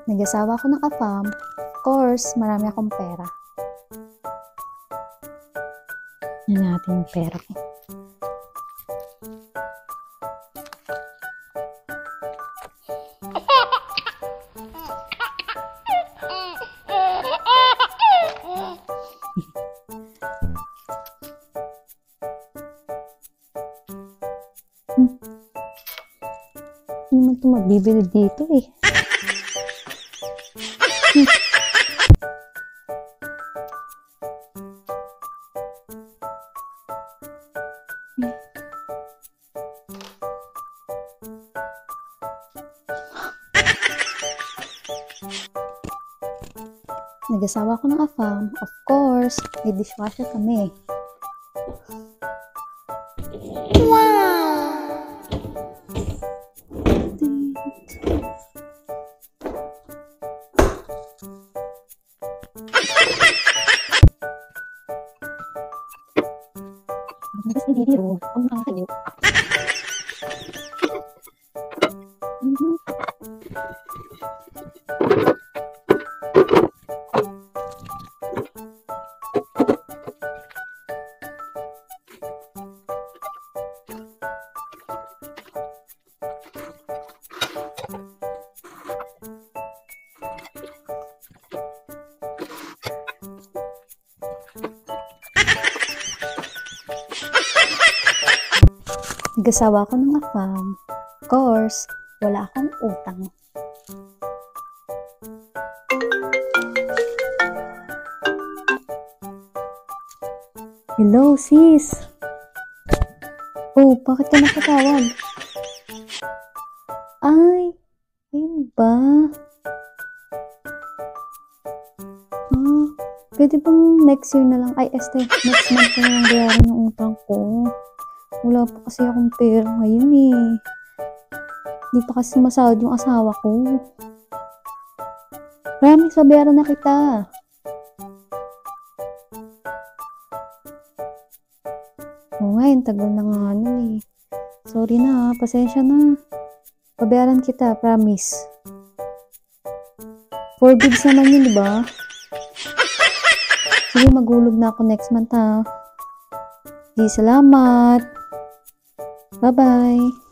Nag-asawa ako ng afam. Of course, marami akong pera. Yan natin yung pera ko. Hindi naman ito magbibili dito eh. Nag-asawa ko ng afam. Of course, may dishwasher kami. Mas nililiro. Ang nakakayo. Nag-asawa ko ng afam. Of course, wala akong utang. Hello, sis. Oh, bakit ka nakatawag? Ay, ayun ba? Pwede bang next year na lang? Ay, next month na lang bayaran yung utang ko. Wala pa kasi akong pera ngayon eh. Hindi pa kasi masahod yung asawa ko. Promise, babayaran na kita. Oo nga, yung tagal na nga nun eh. Sorry na, pasensya na. Babayaran kita, promise. 4 gigs naman yun, diba? Sige, maghulog na ako next month ha. Sige, salamat. Bye-bye.